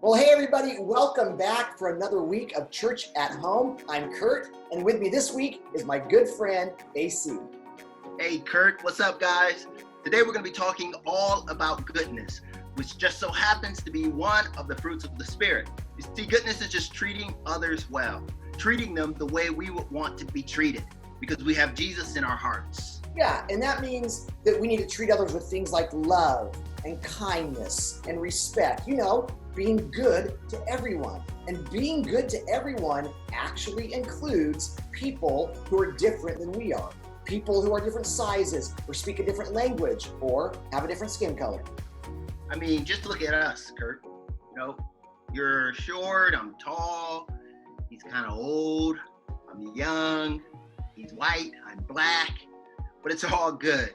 Well, hey everybody, welcome back for another week of Church at Home. I'm Kurt, and with me this week is my good friend, AC. Hey Kurt, what's up guys? Today we're going to be talking all about goodness, which just so happens to be one of the fruits of the Spirit. You see, goodness is just treating others well, treating them the way we would want to be treated, because we have Jesus in our hearts. Yeah, and that means that we need to treat others with things like love and kindness and respect. You know, being good to everyone. And being good to everyone actually includes people who are different than we are. People who are different sizes, or speak a different language, or have a different skin color. I mean, just look at us, Kurt. You know, you're short, I'm tall, he's kind of old, I'm young, he's white, I'm black, but it's all good.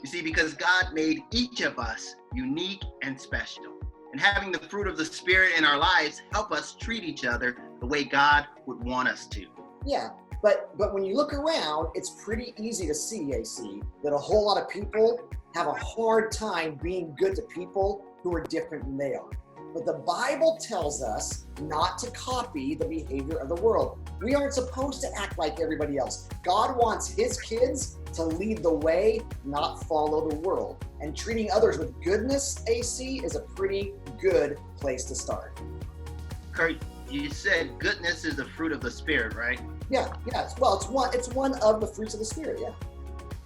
You see, because God made each of us unique and special. And having the fruit of the Spirit in our lives help us treat each other the way God would want us to. Yeah, but when you look around, it's pretty easy to see, AC, that a whole lot of people have a hard time being good to people who are different than they are. But the Bible tells us not to copy the behavior of the world. We aren't supposed to act like everybody else. God wants his kids to lead the way, not follow the world. And treating others with goodness, AC, is a pretty good place to start. Kurt, you said goodness is the fruit of the Spirit, right? Yeah. It's one of the fruits of the Spirit, yeah.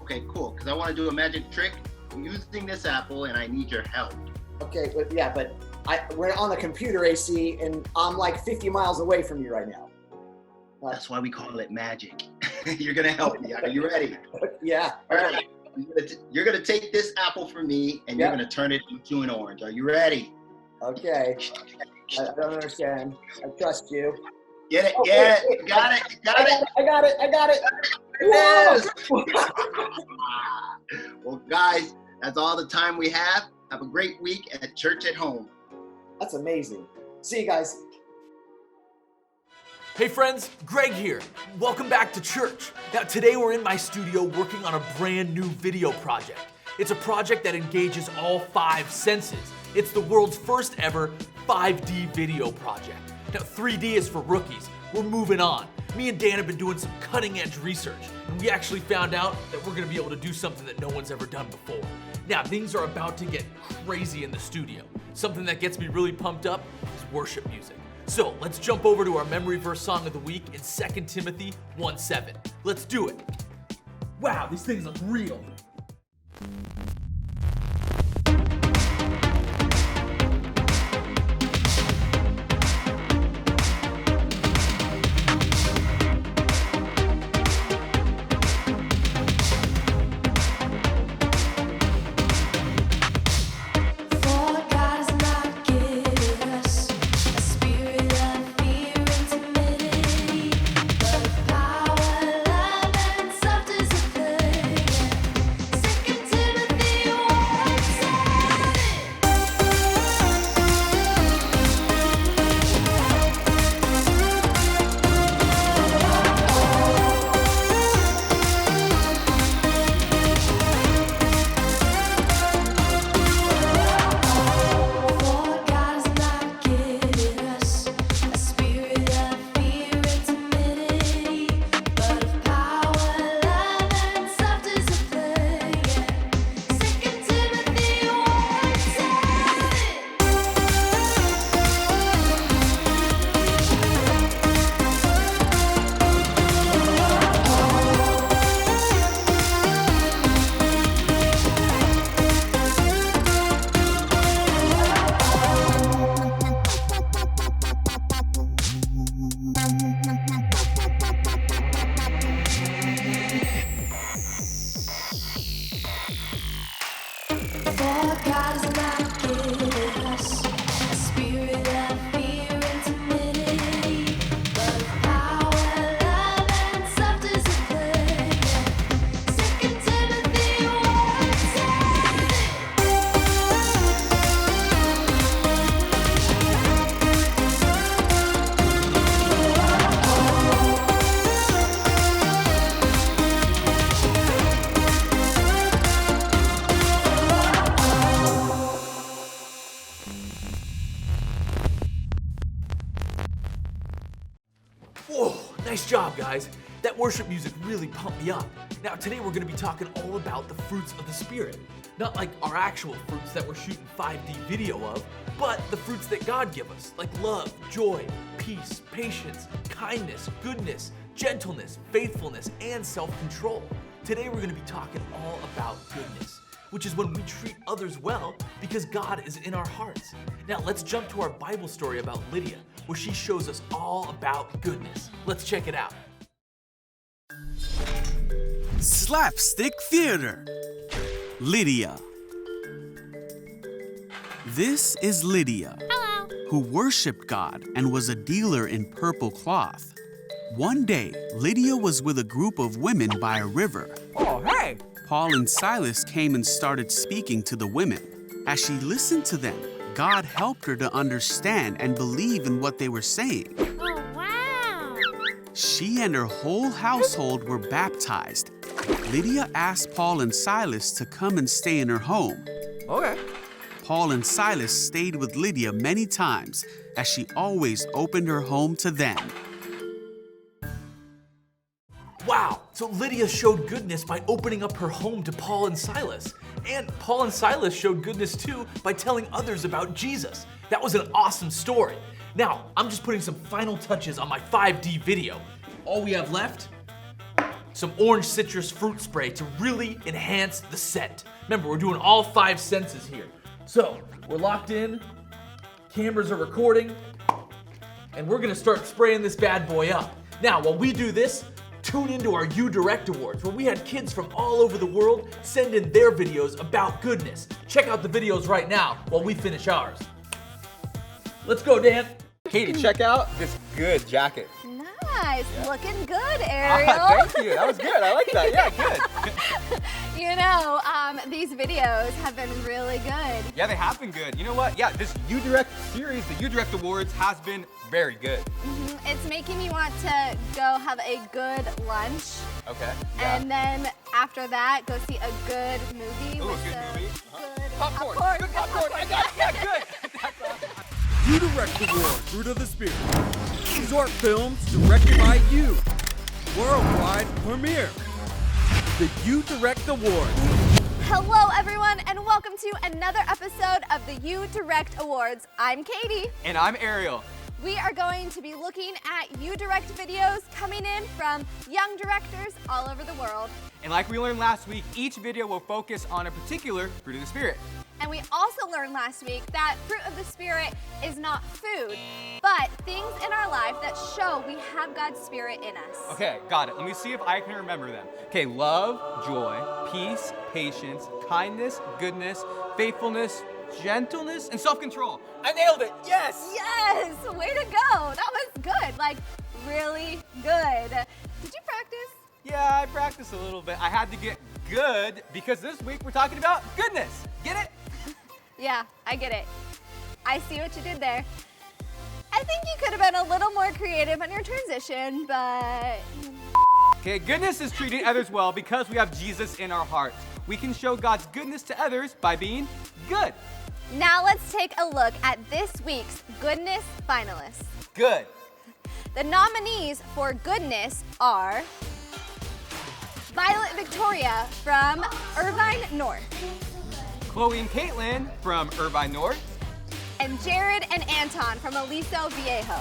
Okay, cool, because I want to do a magic trick using this apple and I need your help. Okay, but we're on the computer, AC, and I'm like 50 miles away from you right now. That's why we call it magic. You're going to help me. Are you ready? Yeah. All right. You're going to take this apple from me and you're going to turn it into an orange. Are you ready? Okay. I don't understand. I trust you. Get it? Oh, Get wait. it? Got it? I got it. Yes. Well, guys, that's all the time we have. Have a great week at Church at Home. That's amazing. See you guys. Hey friends, Greg here. Welcome back to church. Now today we're in my studio working on a brand new video project. It's a project that engages all 5 senses. It's the world's first ever 5D video project. Now 3D is for rookies. We're moving on. Me and Dan have been doing some cutting edge research, and we actually found out that we're gonna be able to do something that no one's ever done before. Now things are about to get crazy in the studio. Something that gets me really pumped up is worship music. So let's jump over to our memory verse song of the week in 2 Timothy 1:7. Let's do it. Wow, these things look real. Nice job, guys. That worship music really pumped me up. Now, today we're going to be talking all about the fruits of the Spirit. Not like our actual fruits that we're shooting 5D video of, but the fruits that God give us, like love, joy, peace, patience, kindness, goodness, gentleness, faithfulness, and self-control. Today we're going to be talking all about goodness, which is when we treat others well because God is in our hearts. Now let's jump to our Bible story about Lydia, where she shows us all about goodness. Let's check it out. Slapstick Theater. Lydia. This is Lydia, who worshiped God and was a dealer in purple cloth. One day, Lydia was with a group of women by a river. Oh, hey! Paul and Silas came and started speaking to the women. As she listened to them, God helped her to understand and believe in what they were saying. Oh, wow! She and her whole household were baptized. Lydia asked Paul and Silas to come and stay in her home. Okay. Paul and Silas stayed with Lydia many times, as she always opened her home to them. Wow, so Lydia showed goodness by opening up her home to Paul and Silas. And Paul and Silas showed goodness too by telling others about Jesus. That was an awesome story. Now, I'm just putting some final touches on my 5D video. All we have left, some orange citrus fruit spray to really enhance the scent. Remember, we're doing all 5 senses here. So, we're locked in, cameras are recording, and we're gonna start spraying this bad boy up. Now, while we do this, tune into our You Direct Awards, where we had kids from all over the world send in their videos about goodness. Check out the videos right now while we finish ours. Let's go, Dan. Katie, check out this good jacket. Nice, looking good, Ariel. Thank you, that was good. I like that. Yeah, good. You know, these videos have been really good. Yeah, they have been good. You know what? Yeah, this You Direct series, the You Direct Awards, has been very good. It's making me want to go have a good lunch. Okay. Yeah. And then after that, go see a good movie. Ooh, a with good some movie. Good Popcorn. Good popcorn. I got it. Yeah, good. That's awesome. You Direct Award, Fruit of the Spirit. Short films directed by you. Worldwide premiere. The You Direct Award. Hello, everyone, and welcome to another episode of the You Direct Awards. I'm Katie. And I'm Ariel. We are going to be looking at You Direct videos coming in from young directors all over the world. And like we learned last week, each video will focus on a particular fruit of the Spirit. And we also learned last week that fruit of the Spirit is not food, but things in our life that show we have God's Spirit in us. Okay, got it. Let me see if I can remember them. Okay, love, joy, peace, patience, kindness, goodness, faithfulness, gentleness, and self-control. I nailed it, yes! Yes, way to go. That was good, like really good. Did you practice? Yeah, I practiced a little bit. I had to get good because this week we're talking about goodness. Get it? Yeah, I get it. I see what you did there. I think you could have been a little more creative on your transition, but... Okay, goodness is treating others well because we have Jesus in our hearts. We can show God's goodness to others by being good. Now let's take a look at this week's Goodness finalists. Good. The nominees for Goodness are Violet Victoria from Irvine North, Chloe and Caitlin from Irvine North, and Jared and Anton from Aliso Viejo.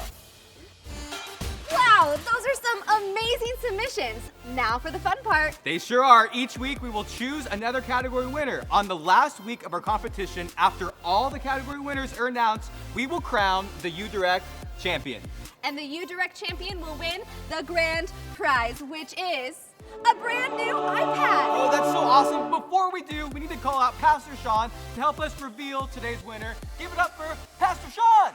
Wow, those are some amazing submissions. Now for the fun part. They sure are. Each week we will choose another category winner. On the last week of our competition, after all the category winners are announced, we will crown the You Direct champion. And the You Direct champion will win the grand prize, which is a brand new iPad. Oh, that's so awesome. Before we do, we need to call out Pastor Sean to help us reveal today's winner. Give it up for Pastor Sean.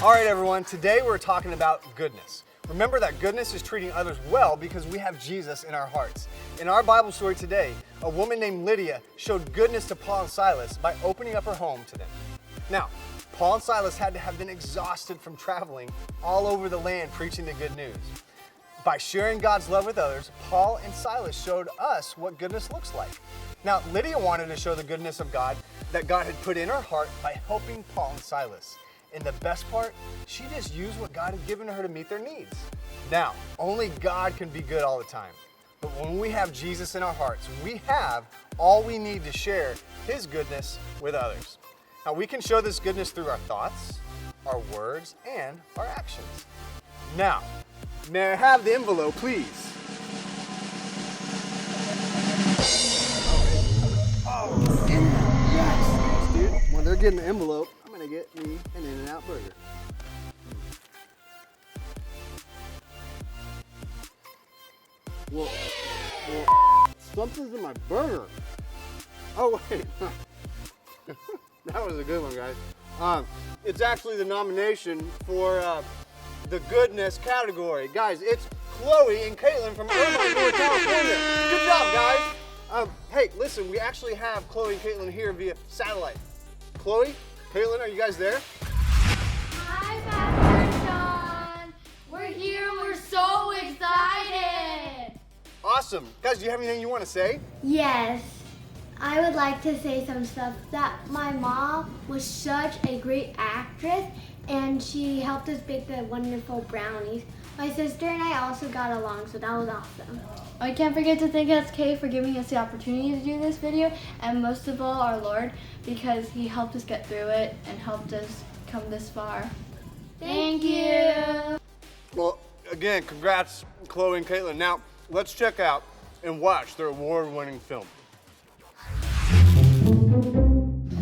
All right, everyone, today we're talking about goodness. Remember that goodness is treating others well because we have Jesus in our hearts. In our Bible story today, a woman named Lydia showed goodness to Paul and Silas by opening up her home to them. Now, Paul and Silas had to have been exhausted from traveling all over the land preaching the good news. By sharing God's love with others, Paul and Silas showed us what goodness looks like. Now, Lydia wanted to show the goodness of God that God had put in her heart by helping Paul and Silas. And the best part, she just used what God had given her to meet their needs. Now, only God can be good all the time. But when we have Jesus in our hearts, we have all we need to share his goodness with others. Now, we can show this goodness through our thoughts, our words, and our actions. Now, may I have the envelope, please? Oh, yes, dude. When they're getting the envelope, I'm gonna get me an In-N-Out burger. Well, something's in my burger. Oh, wait. That was a good one, guys. It's actually the nomination for the goodness category. Guys, it's Chloe and Caitlin from Irvine, North California. Good job, guys. Hey, listen, we actually have Chloe and Caitlin here via satellite. Chloe, Caitlin, are you guys there? Hi, Pastor John. We're here and we're so excited. Awesome. Guys, do you have anything you want to say? Yes. I would like to say some stuff that my mom was such a great actress and she helped us bake the wonderful brownies. My sister and I also got along, so that was awesome. I can't forget to thank SK for giving us the opportunity to do this video, and most of all our Lord, because he helped us get through it and helped us come this far. Thank you. Well, again, congrats, Chloe and Caitlin. Now, let's check out and watch their award-winning film.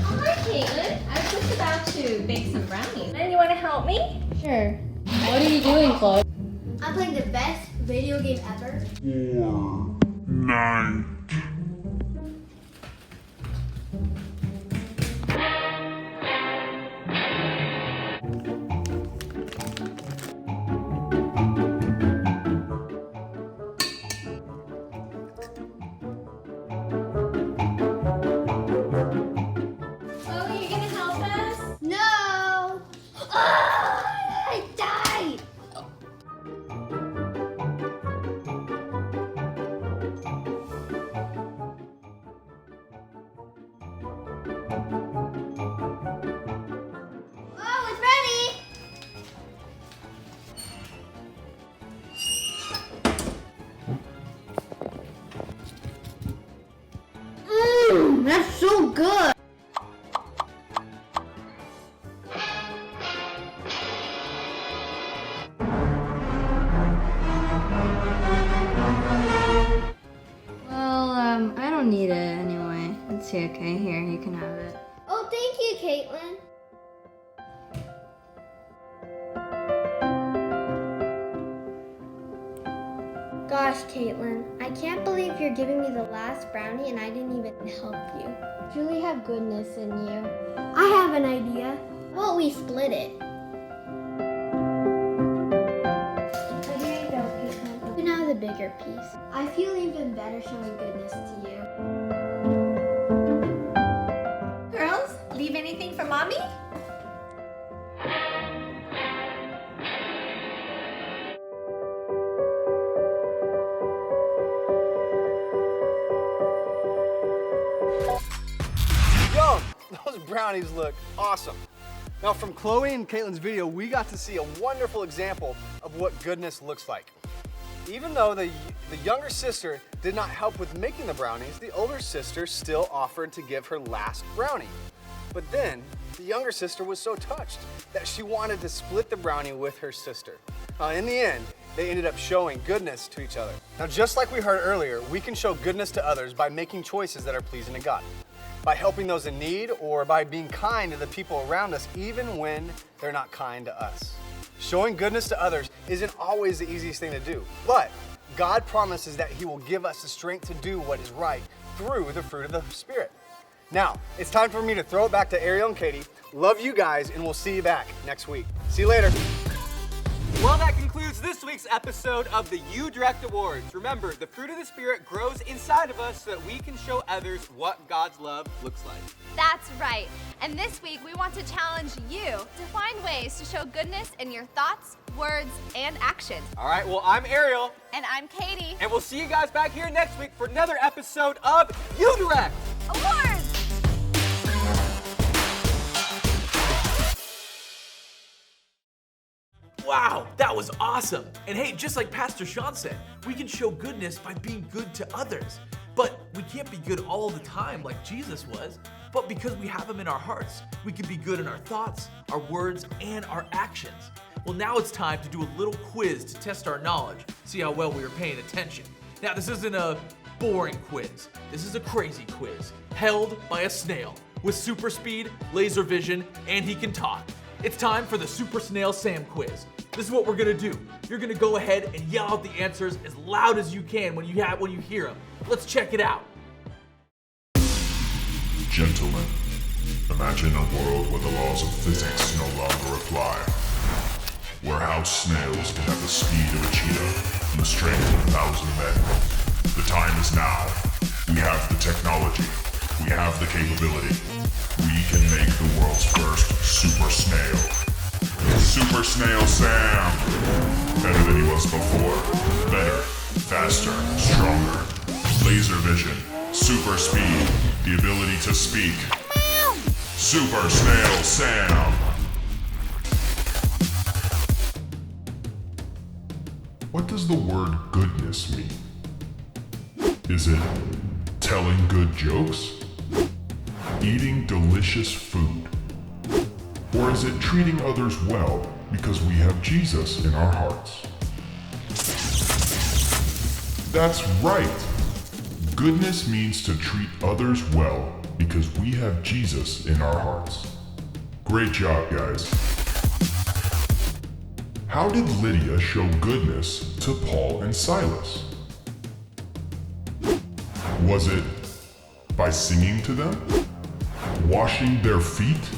Hi, Caitlin. I was just about to bake some brownies. And you want to help me? Sure. What are you doing, Chloe? I'm playing the best video game ever. Chloe, you gonna help us? No! I died! Oh, it's ready! That's so good! Well, I don't need it anyway. It's okay. Here, you can have it. Oh, thank you, Caitlin. Gosh, Caitlin, I can't believe you're giving me the last brownie and I didn't even help you. You truly have goodness in you. I have an idea. How about we split it? But here you go, Caitlin. You can have the bigger piece. I feel even better showing goodness to you. Girls, leave anything for mommy? Yum! Those brownies look awesome. Now, from Chloe and Caitlin's video, we got to see a wonderful example of what goodness looks like. Even though the younger sister did not help with making the brownies, the older sister still offered to give her last brownie. But then, the younger sister was so touched that she wanted to split the brownie with her sister. In the end, they ended up showing goodness to each other. Now, just like we heard earlier, we can show goodness to others by making choices that are pleasing to God, by helping those in need, or by being kind to the people around us, even when they're not kind to us. Showing goodness to others isn't always the easiest thing to do, but God promises that He will give us the strength to do what is right through the fruit of the Spirit. Now, it's time for me to throw it back to Ariel and Katie. Love you guys, and we'll see you back next week. See you later. Well, that concludes this week's episode of the You Direct Awards. Remember, the fruit of the Spirit grows inside of us so that we can show others what God's love looks like. That's right. And this week, we want to challenge you to find ways to show goodness in your thoughts, words, and actions. All right, well, I'm Ariel. And I'm Katie. And we'll see you guys back here next week for another episode of You Direct Awards! Wow, that was awesome. And hey, just like Pastor Sean said, we can show goodness by being good to others. But we can't be good all the time like Jesus was. But because we have him in our hearts, we can be good in our thoughts, our words, and our actions. Well, now it's time to do a little quiz to test our knowledge, see how well we were paying attention. Now, this isn't a boring quiz. This is a crazy quiz, held by a snail with super speed, laser vision, and he can talk. It's time for the Super Snail Sam quiz. This is what we're gonna do. You're gonna go ahead and yell out the answers as loud as you can when you hear them. Let's check it out. Gentlemen, imagine a world where the laws of physics no longer apply. Where house snails can have the speed of a cheetah and the strength of 1,000 men. The time is now. We have the technology. We have the capability. We can make the world's first Super Snail. Super Snail Sam! Better than he was before. Better, faster, stronger. Laser vision, super speed, the ability to speak. Super Snail Sam! What does the word goodness mean? Is it telling good jokes? Eating delicious food? Or is it treating others well because we have Jesus in our hearts? That's right! Goodness means to treat others well because we have Jesus in our hearts. Great job, guys. How did Lydia show goodness to Paul and Silas? Was it by singing to them? Washing their feet?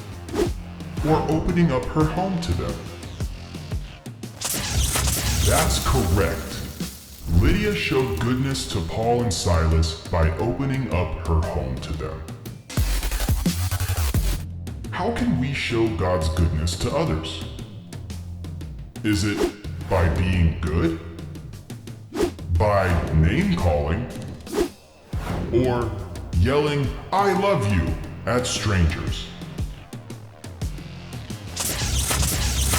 Or opening up her home to them? That's correct. Lydia showed goodness to Paul and Silas by opening up her home to them. How can we show God's goodness to others? Is it by being good? By name-calling? Or yelling, "I love you," at strangers?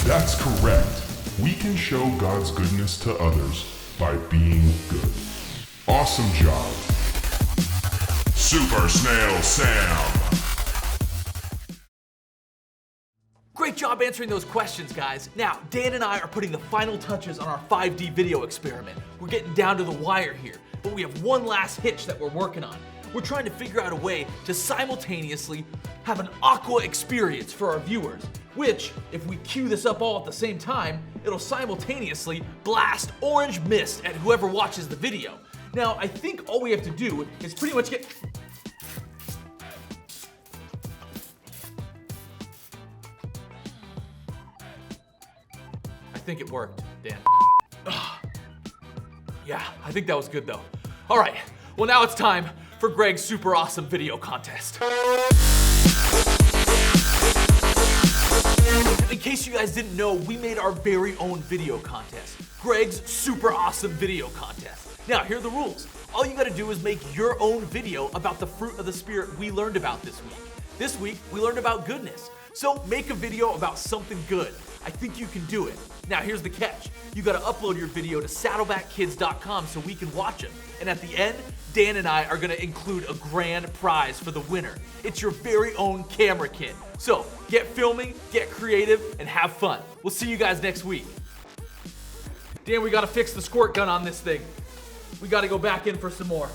That's correct. We can show God's goodness to others by being good. Awesome job. Super Snail Sam! Great job answering those questions, guys. Now, Dan and I are putting the final touches on our 5D video experiment. We're getting down to the wire here, but we have one last hitch that we're working on. We're trying to figure out a way to simultaneously have an aqua experience for our viewers, which, if we cue this up all at the same time, it'll simultaneously blast orange mist at whoever watches the video. Now, I think all we have to do is pretty much get... I think it worked, Dan. Yeah, I think that was good though. All right, well now it's time for Greg's super awesome video contest. In case you guys didn't know, we made our very own video contest, Greg's super awesome video contest. Now, here are the rules. All you gotta do is make your own video about the fruit of the Spirit we learned about this week. This week, we learned about goodness. So make a video about something good. I think you can do it. Now, here's the catch. You gotta upload your video to saddlebackkids.com so we can watch them. And at the end, Dan and I are gonna include a grand prize for the winner. It's your very own camera kit. So get filming, get creative, and have fun. We'll see you guys next week. Dan, we gotta fix the squirt gun on this thing. We gotta go back in for some more.